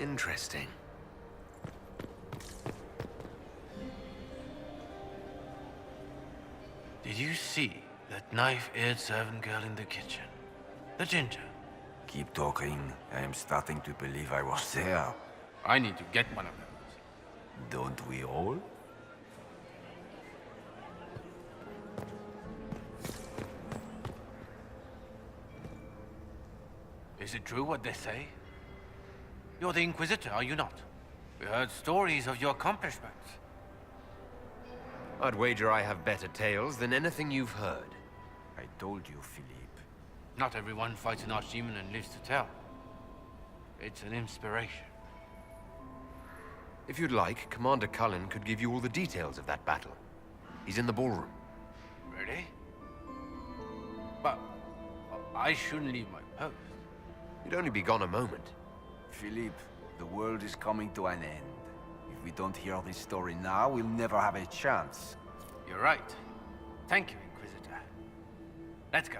Interesting. Did you see that knife-eared servant girl in the kitchen? The ginger. Keep talking. I am starting to believe I was there. I need to get one of those. Don't we all? Is it true what they say? You're the Inquisitor, are you not? We heard stories of your accomplishments. I'd wager I have better tales than anything you've heard. I told you, Philippe. Not everyone fights an archdemon and lives to tell. It's an inspiration. If you'd like, Commander Cullen could give you all the details of that battle. He's in the ballroom. Really? But I shouldn't leave my post. You'd only be gone a moment. Philippe, the world is coming to an end. If we don't hear this story now, we'll never have a chance. You're right. Thank you, Inquisitor. Let's go.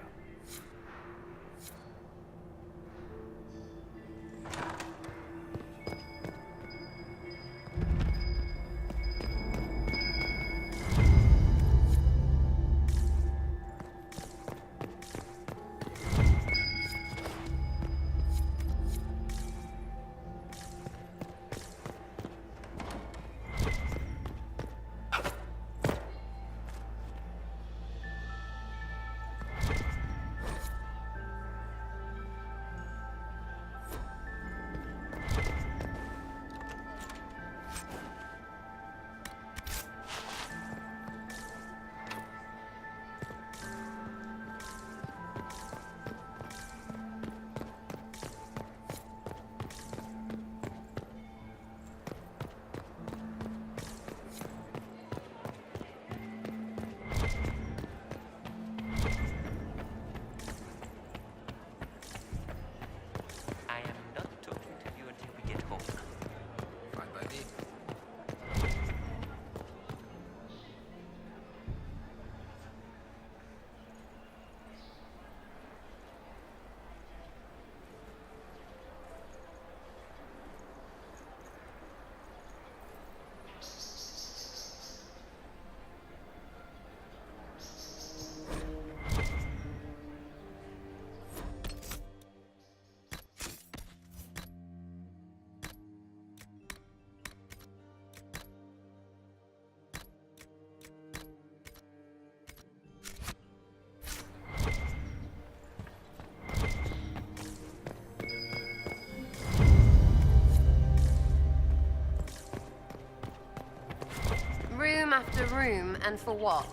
Room after room, and for what?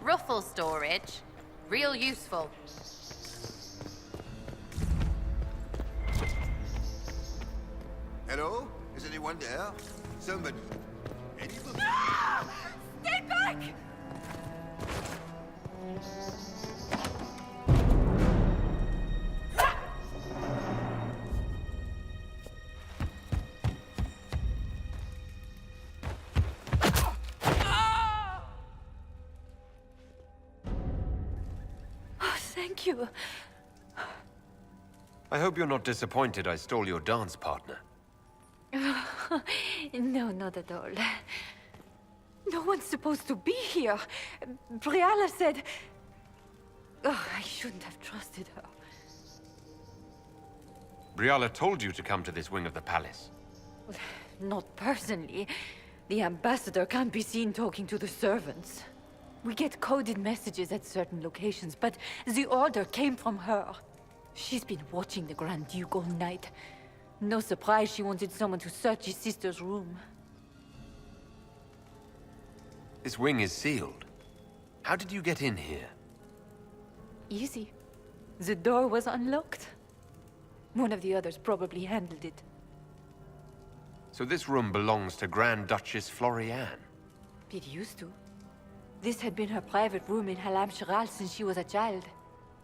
Ruffle storage. Real useful. Hello? Is anyone there? Somebody. Anybody? Ah! Stay back! Thank you. I hope you're not disappointed I stole your dance partner. No, not at all. No one's supposed to be here. Briala said... Oh, I shouldn't have trusted her. Briala told you to come to this wing of the palace. Not personally. The ambassador can't be seen talking to the servants. We get coded messages at certain locations, but the order came from her. She's been watching the Grand Duke all night. No surprise she wanted someone to search his sister's room. This wing is sealed. How did you get in here? Easy. The door was unlocked. One of the others probably handled it. So this room belongs to Grand Duchess Florianne? It used to. This had been her private room in Halam Shiral since she was a child.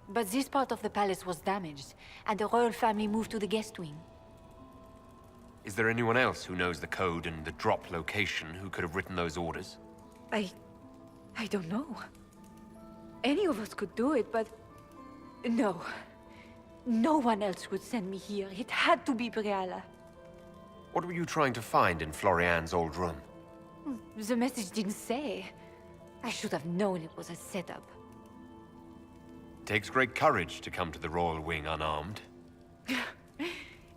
But this part of the palace was damaged, and the royal family moved to the guest wing. Is there anyone else who knows the code and the drop location who could have written those orders? I don't know. Any of us could do it, but... No. No one else would send me here. It had to be Briala. What were you trying to find in Florian's old room? The message didn't say. I should have known it was a setup. Takes great courage to come to the Royal Wing unarmed.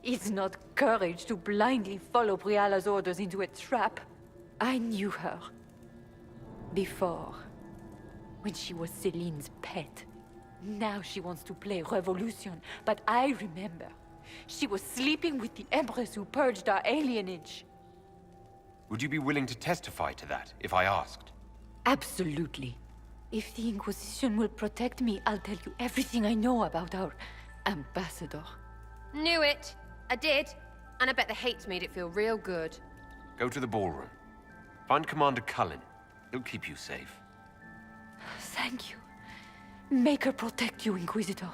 It's not courage to blindly follow Briala's orders into a trap. I knew her. Before. When she was Celine's pet. Now she wants to play revolution, but I remember. She was sleeping with the Empress who purged our alienage. Would you be willing to testify to that, if I asked? Absolutely. If the Inquisition will protect me, I'll tell you everything I know about our ambassador. Knew it. I did. And I bet the hates made it feel real good. Go to the ballroom. Find Commander Cullen. He'll keep you safe. Thank you. Make her protect you, Inquisitor.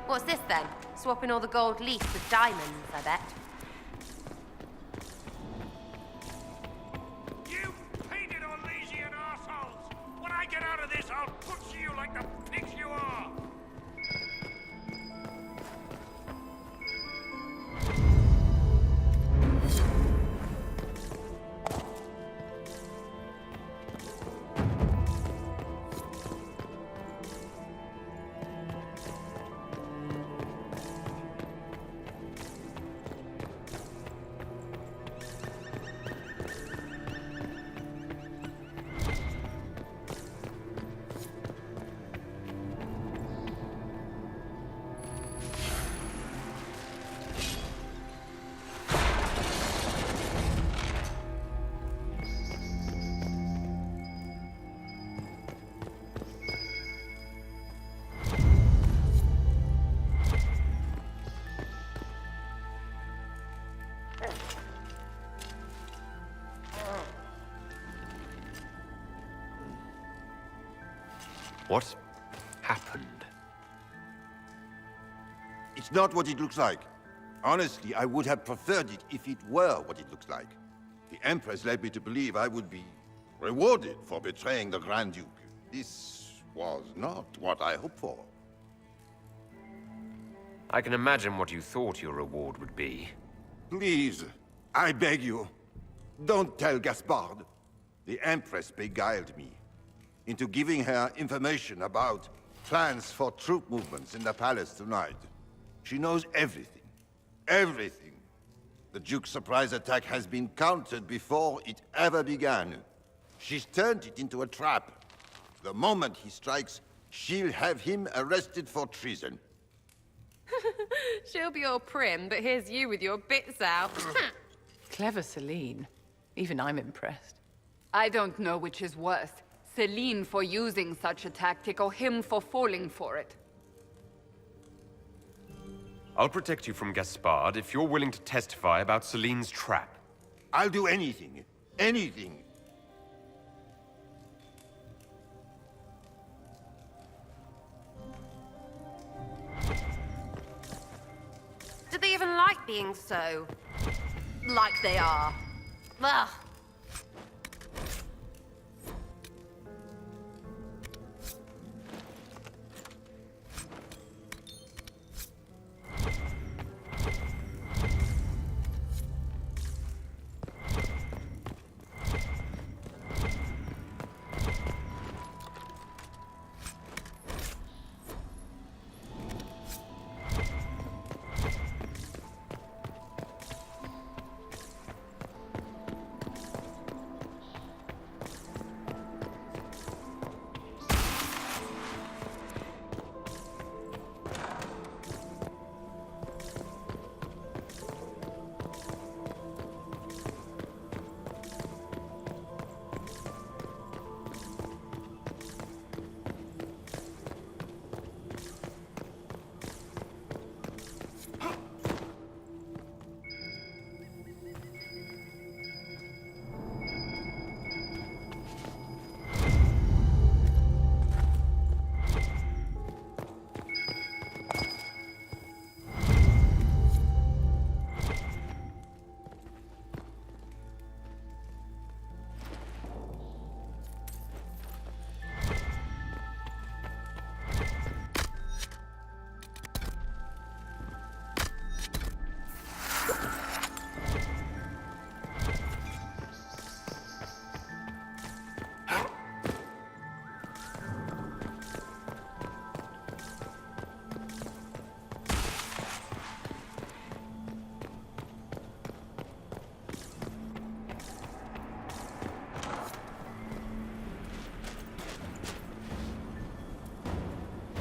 What's this then? Swapping all the gold leaf with diamonds, I bet. You painted Orlesian arseholes! When I get out of this, I'll butcher you like the pigs you are! What happened? It's not what it looks like. Honestly, I would have preferred it if it were what it looks like. The Empress led me to believe I would be rewarded for betraying the Grand Duke. This was not what I hoped for. I can imagine what you thought your reward would be. Please, I beg you, don't tell Gaspard. The Empress beguiled me into giving her information about plans for troop movements in the palace tonight. She knows everything. Everything. The Duke's surprise attack has been countered before it ever began. She's turned it into a trap. The moment he strikes, she'll have him arrested for treason. She'll be all prim, but here's you with your bits out. Clever Celine. Even I'm impressed. I don't know which is worse. Celine for using such a tactic, or him for falling for it. I'll protect you from Gaspard if you're willing to testify about Celine's trap. I'll do anything. Anything. like being so... like they are. Ugh.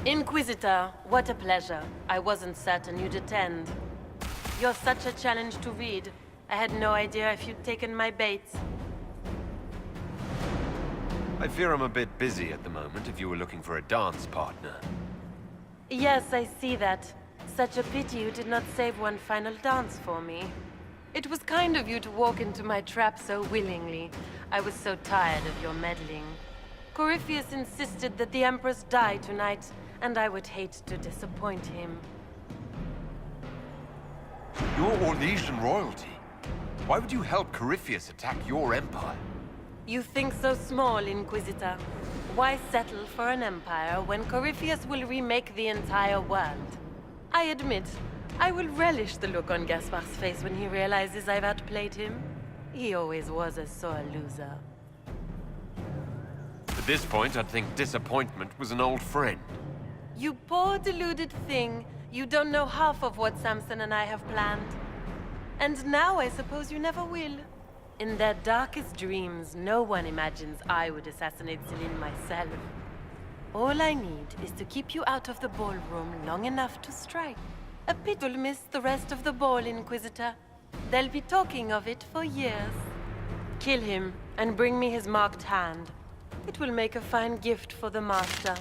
Inquisitor, what a pleasure. I wasn't certain you'd attend. You're such a challenge to read. I had no idea if you'd taken my bait. I fear I'm a bit busy at the moment if you were looking for a dance partner. Yes, I see that. Such a pity you did not save one final dance for me. It was kind of you to walk into my trap so willingly. I was so tired of your meddling. Corypheus insisted that the Empress die tonight, and I would hate to disappoint him. You're Orlesian royalty. Why would you help Corypheus attack your empire? You think so small, Inquisitor. Why settle for an empire when Corypheus will remake the entire world? I admit, I will relish the look on Gaspard's face when he realizes I've outplayed him. He always was a sore loser. At this point, I'd think disappointment was an old friend. You poor deluded thing. You don't know half of what Samson and I have planned. And now I suppose you never will. In their darkest dreams, no one imagines I would assassinate Celine myself. All I need is to keep you out of the ballroom long enough to strike. A pit will miss the rest of the ball, Inquisitor. They'll be talking of it for years. Kill him and bring me his marked hand. It will make a fine gift for the Master.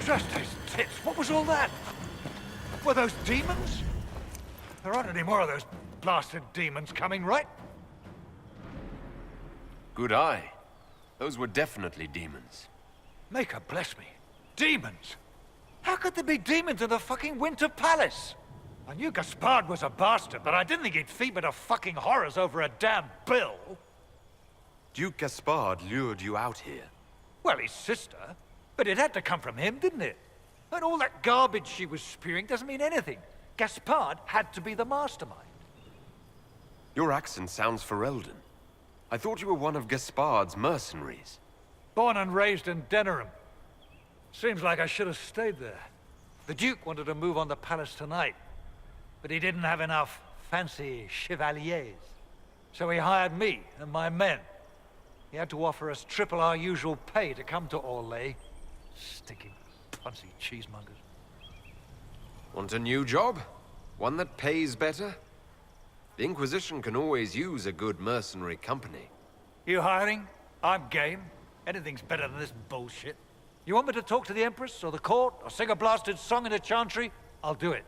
Just those tits. What was all that? Were those demons? There aren't any more of those blasted demons coming, right? Good eye. Those were definitely demons. Maker bless me. Demons? How could there be demons in the fucking Winter Palace? I knew Gaspard was a bastard, but I didn't think he'd feed me to fucking horrors over a damn bill. Duke Gaspard lured you out here. Well, his sister. But it had to come from him, didn't it? And all that garbage she was spewing doesn't mean anything. Gaspard had to be the mastermind. Your accent sounds Ferelden. I thought you were one of Gaspard's mercenaries. Born and raised in Denerim. Seems like I should have stayed there. The Duke wanted to move on the palace tonight, but he didn't have enough fancy chevaliers. So he hired me and my men. He had to offer us triple our usual pay to come to Orlais. Sticky, punsy cheesemongers. Want a new job? One that pays better? The Inquisition can always use a good mercenary company. You hiring? I'm game. Anything's better than this bullshit. You want me to talk to the Empress, or the court, or sing a blasted song in a chantry? I'll do it.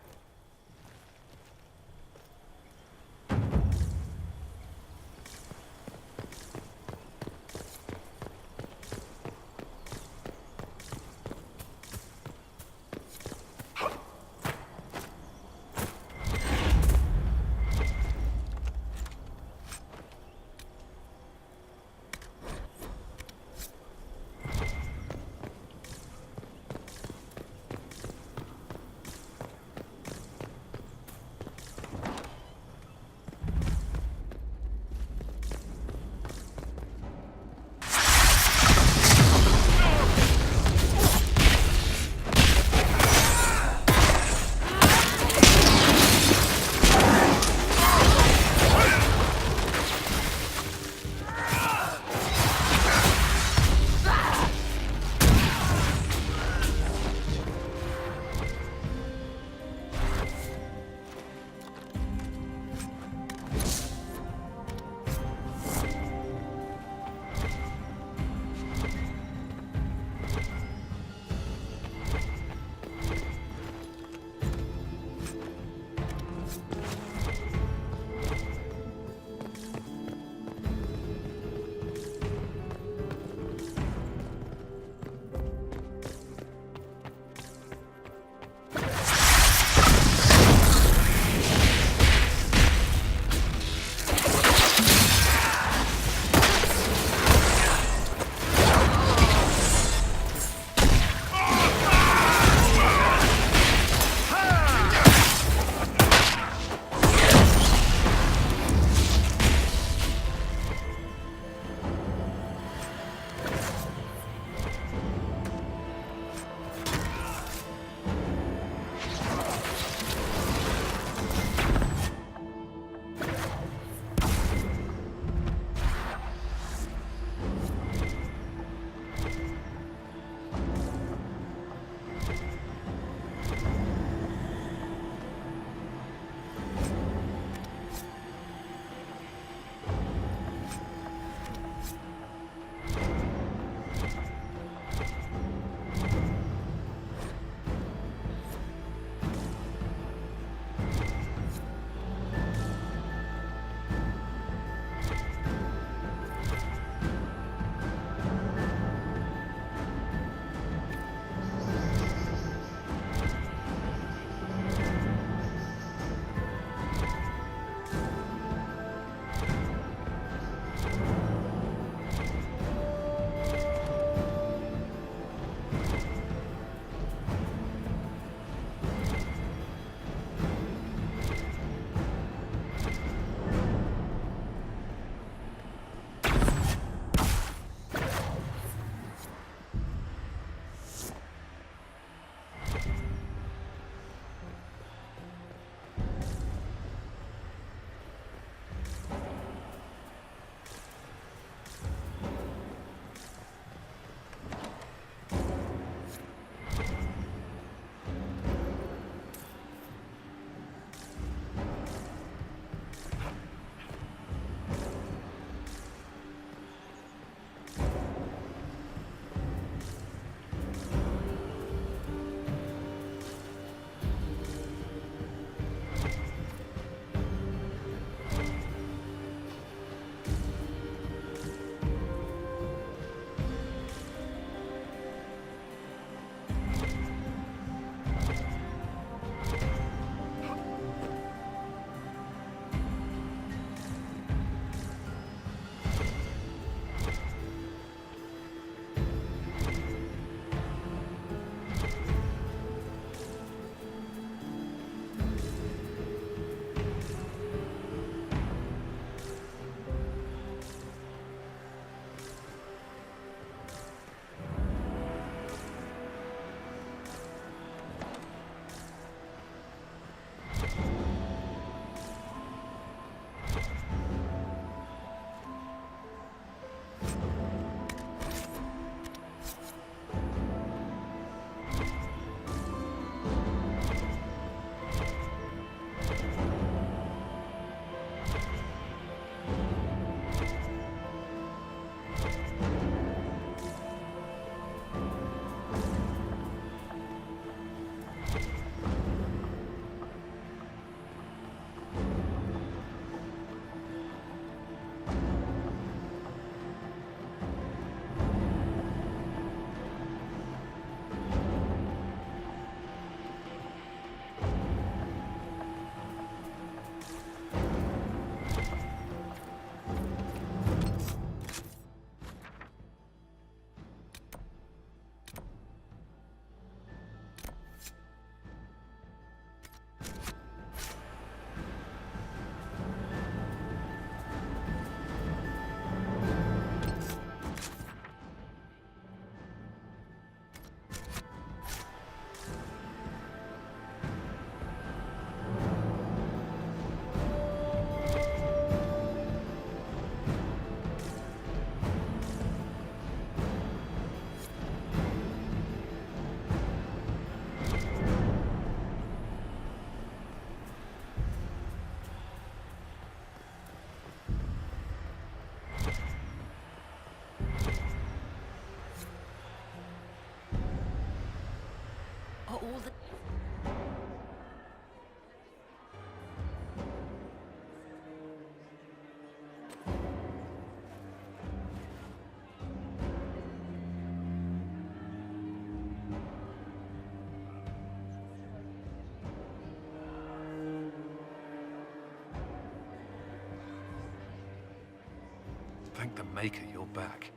Thank the Maker you're back.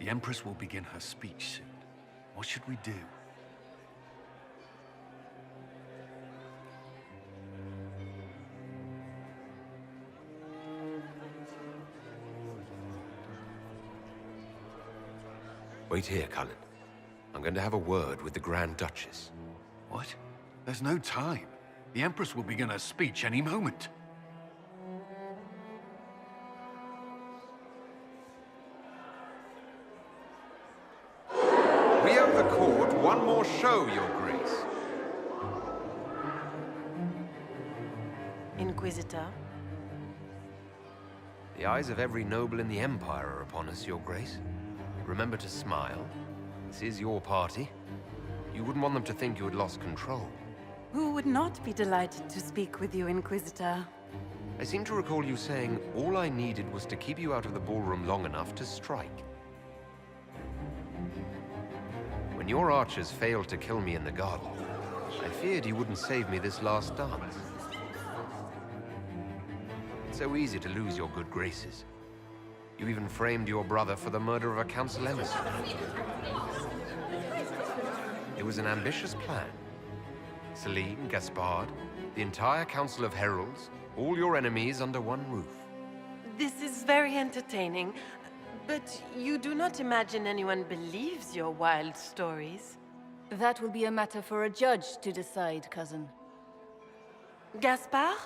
The Empress will begin her speech soon. What should we do? Wait here, Cullen. I'm going to have a word with the Grand Duchess. What? There's no time. The Empress will begin her speech any moment. We have the court one more show, Your Grace. Inquisitor. The eyes of every noble in the Empire are upon us, Your Grace. Remember to smile. This is your party. You wouldn't want them to think you had lost control. Who would not be delighted to speak with you, Inquisitor? I seem to recall you saying all I needed was to keep you out of the ballroom long enough to strike. When your archers failed to kill me in the garden, I feared you wouldn't save me this last dance. It's so easy to lose your good graces. You even framed your brother for the murder of a council emissary. It was an ambitious plan. Celine, Gaspard, the entire Council of Heralds, all your enemies under one roof. This is very entertaining, but you do not imagine anyone believes your wild stories. That will be a matter for a judge to decide, cousin. Gaspard?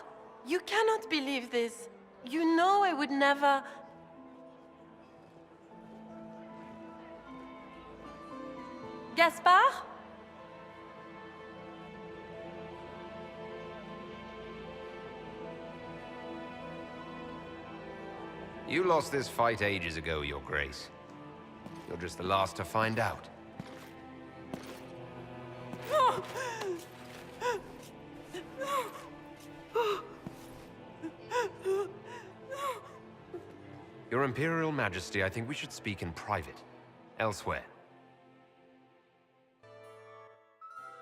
You cannot believe this. You know I would never... Gaspard? You lost this fight ages ago, Your Grace. You're just the last to find out. Your Imperial Majesty, I think we should speak in private. Elsewhere.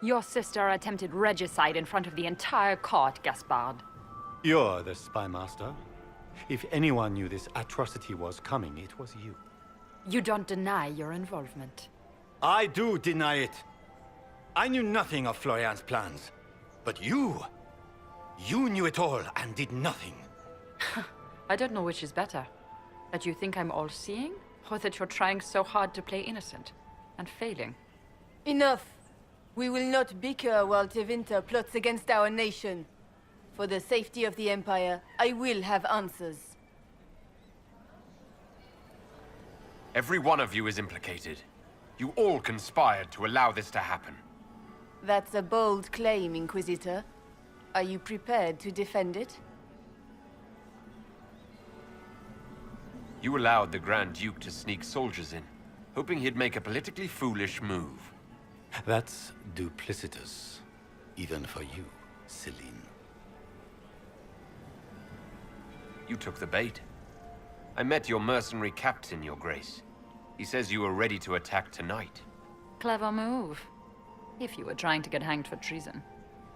Your sister attempted regicide in front of the entire court, Gaspard. You're the spy master. If anyone knew this atrocity was coming, it was you. You don't deny your involvement. I do deny it. I knew nothing of Florian's plans. But you knew it all and did nothing. I don't know which is better. That you think I'm all-seeing, or that you're trying so hard to play innocent and failing. Enough. We will not bicker while Tevinter plots against our nation. For the safety of the Empire, I will have answers. Every one of you is implicated. You all conspired to allow this to happen. That's a bold claim, Inquisitor. Are you prepared to defend it? You allowed the Grand Duke to sneak soldiers in, hoping he'd make a politically foolish move. That's duplicitous, even for you, Celine. You took the bait. I met your mercenary captain, Your Grace. He says you were ready to attack tonight. Clever move. If you were trying to get hanged for treason.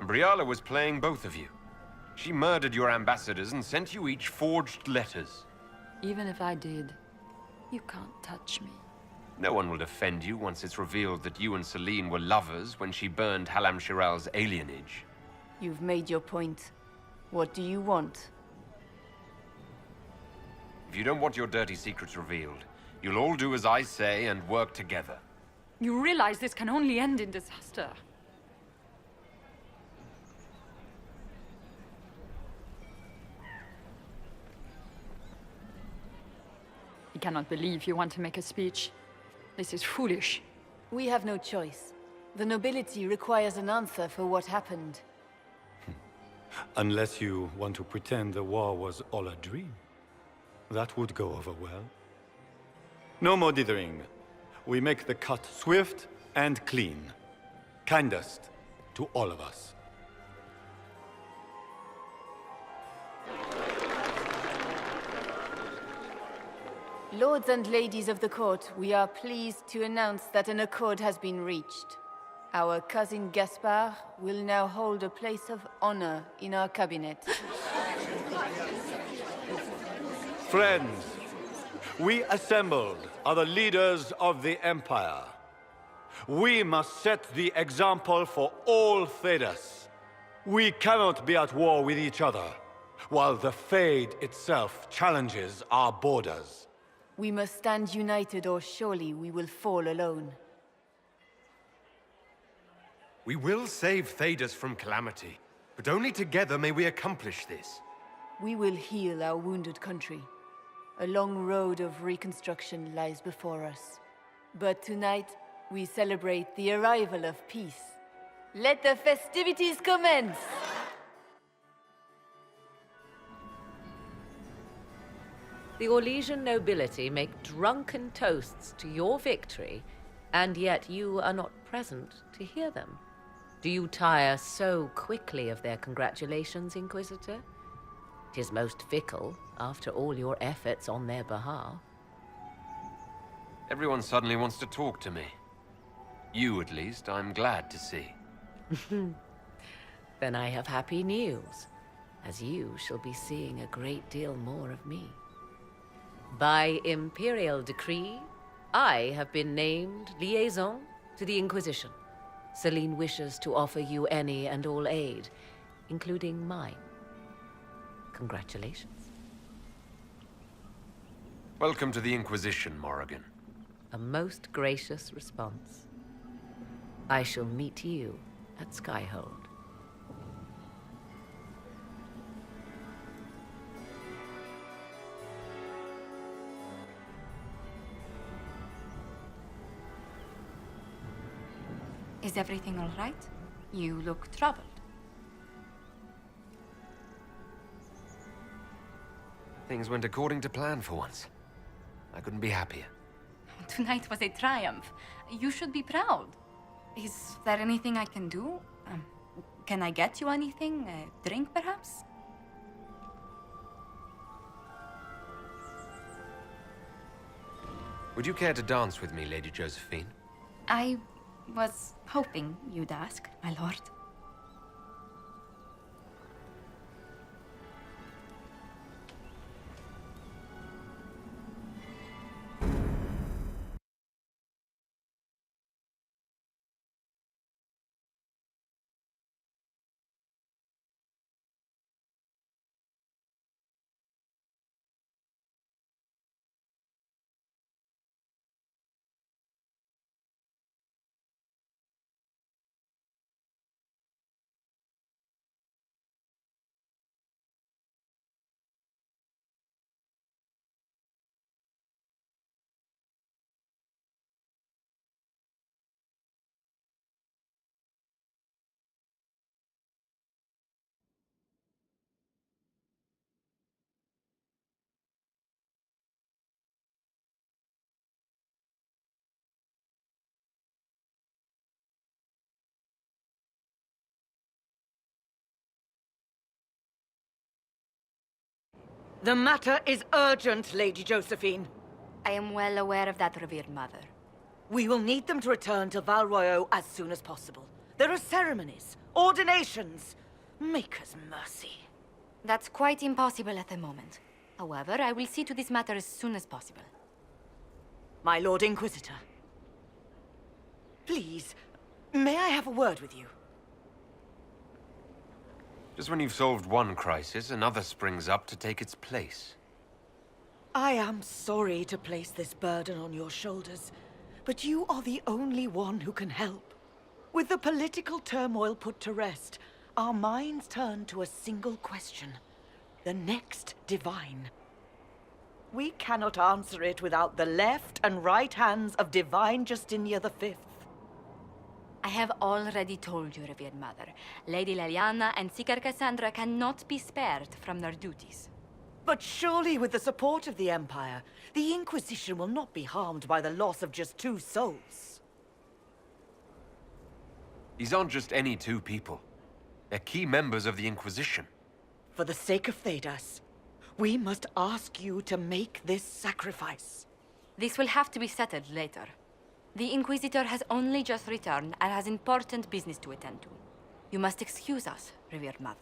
And Briala was playing both of you. She murdered your ambassadors and sent you each forged letters. Even if I did, you can't touch me. No one will defend you once it's revealed that you and Celine were lovers when she burned Halam Shiral's alienage. You've made your point. What do you want? If you don't want your dirty secrets revealed, you'll all do as I say and work together. You realize this can only end in disaster. I cannot believe you want to make a speech. This is foolish. We have no choice. The nobility requires an answer for what happened. Unless you want to pretend the war was all a dream. That would go over well. No more dithering. We make the cut swift and clean. Kindest to all of us. Lords and ladies of the court, we are pleased to announce that an accord has been reached. Our cousin Gaspard will now hold a place of honor in our cabinet. Friends, We assembled are the leaders of the Empire. We must set the example for all Thedas. We cannot be at war with each other, while the Fade itself challenges our borders. We must stand united, or surely we will fall alone. We will save Thedas from calamity, but only together may we accomplish this. We will heal our wounded country. A long road of reconstruction lies before us. But tonight, we celebrate the arrival of peace. Let the festivities commence! The Orlesian nobility make drunken toasts to your victory, and yet you are not present to hear them. Do you tire so quickly of their congratulations, Inquisitor? 'Tis most fickle, after all your efforts on their behalf. Everyone suddenly wants to talk to me. You, at least, I'm glad to see. Then I have happy news, as you shall be seeing a great deal more of me. By Imperial decree, I have been named liaison to the Inquisition. Celine wishes to offer you any and all aid, including mine. Congratulations. Welcome to the Inquisition, Morrigan. A most gracious response. I shall meet you at Skyhold. Is everything all right? You look troubled. Things went according to plan for once. I couldn't be happier. Tonight was a triumph. You should be proud. Is there anything I can do? Can I get you anything? A drink, perhaps? Would you care to dance with me, Lady Josephine? I was hoping you'd ask, my lord. The matter is urgent, Lady Josephine. I am well aware of that, revered mother. We will need them to return to Val Royeaux as soon as possible. There are ceremonies, ordinations. Maker's mercy. That's quite impossible at the moment. However, I will see to this matter as soon as possible. My Lord Inquisitor. Please, may I have a word with you? Just when you've solved one crisis, another springs up to take its place. I am sorry to place this burden on your shoulders, but you are the only one who can help. With the political turmoil put to rest, our minds turn to a single question. The next Divine. We cannot answer it without the left and right hands of Divine Justinia V. I have already told you, revered mother. Lady Leliana and Seeker Cassandra cannot be spared from their duties. But surely with the support of the Empire, the Inquisition will not be harmed by the loss of just 2 souls. These aren't just any 2 people. They're key members of the Inquisition. For the sake of Thedas, we must ask you to make this sacrifice. This will have to be settled later. The Inquisitor has only just returned and has important business to attend to. You must excuse us, revered mother.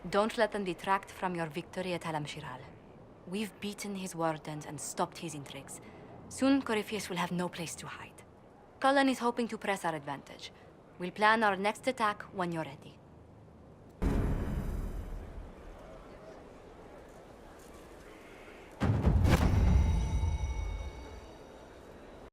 Don't let them detract from your victory at Alam-Shiral. We've beaten his wardens and stopped his intrigues. Soon, Corypheus will have no place to hide. Cullen is hoping to press our advantage. We'll plan our next attack when you're ready.